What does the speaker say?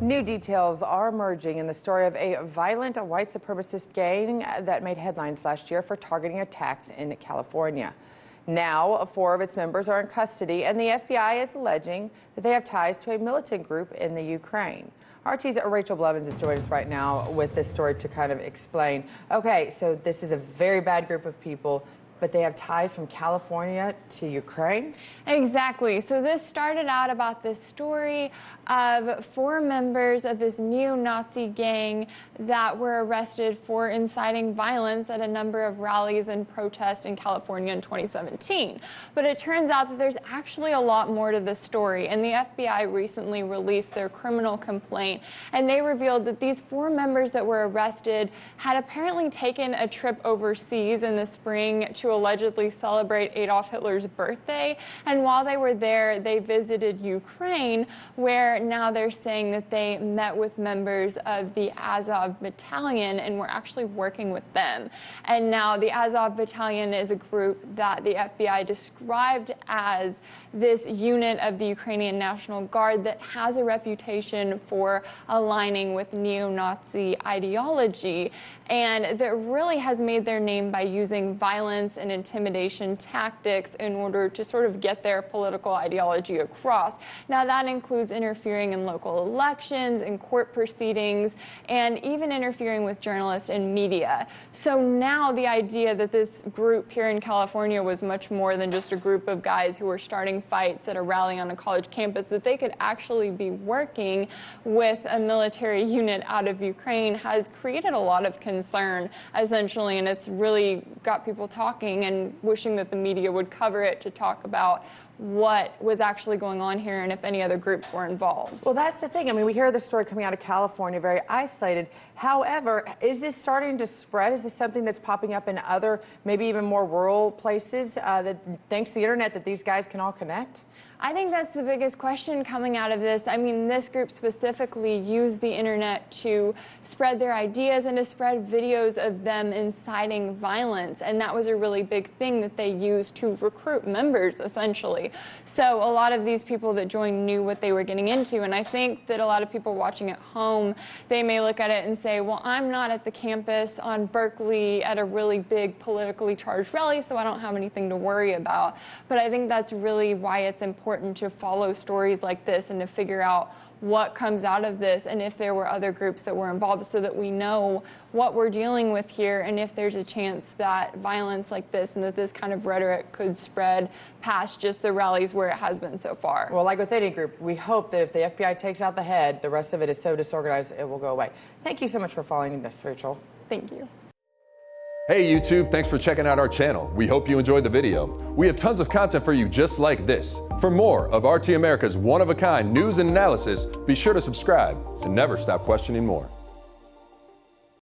New details are emerging in the story of a violent white supremacist gang that made headlines last year for targeting attacks in California. Now, 4 of its members are in custody, and the FBI is alleging that they have ties to a militant group in the Ukraine. RT's Rachel Blevins is joining us right now with this story to kind of explain. Okay, so this is a very bad group of people, but they have ties from California to Ukraine? Exactly. So this started out about this story of 4 members of this neo-Nazi gang that were arrested for inciting violence at a number of rallies and protests in California in 2017. But it turns out that there's actually a lot more to this story, and the FBI recently released their criminal complaint, and they revealed that these 4 members that were arrested had apparently taken a trip overseas in the spring to allegedly celebrate Adolf Hitler's birthday, and while they were there, they visited Ukraine, where now they're saying that they met with members of the Azov Battalion and were actually working with them. And now the Azov Battalion is a group that the FBI described as this unit of the Ukrainian National Guard that has a reputation for aligning with neo-Nazi ideology, and that really has made their name by using violence and intimidation tactics in order to sort of get their political ideology across. Now, that includes interfering in local elections, in court proceedings, and even interfering with journalists and media. So now the idea that this group here in California was much more than just a group of guys who were starting fights at a rally on a college campus, that they could actually be working with a military unit out of Ukraine, has created a lot of concern, essentially, and it's really got people talking and wishing that the media would cover it to talk about what was actually going on here and if any other groups were involved. Well, that's the thing. I mean, we hear the story coming out of California, very isolated. However, is this starting to spread? Is this something that's popping up in other, maybe even more rural places, that thanks to the internet, that these guys can all connect? I think that's the biggest question coming out of this. I mean, this group specifically used the internet to spread their ideas and to spread videos of them inciting violence, and that was a really big thing that they used to recruit members, essentially. So a lot of these people that joined knew what they were getting into, and I think that a lot of people watching at home, they may look at it and say, well, I'm not at the campus on Berkeley at a really big politically charged rally, so I don't have anything to worry about. But I think that's really why it's important to follow stories like this and to figure out what comes out of this and if there were other groups that were involved, so that we know what we're dealing with here and if there's a chance that violence like this and that this kind of rhetoric could spread past just the rallies where it has been so far. Well, like with any group, we hope that if the FBI takes out the head, the rest of it is so disorganized it will go away. Thank you so much for following this, Rachel. Thank you. Hey YouTube, thanks for checking out our channel. We hope you enjoyed the video. We have tons of content for you just like this. For more of RT America's one-of-a-kind news and analysis, be sure to subscribe and never stop questioning more.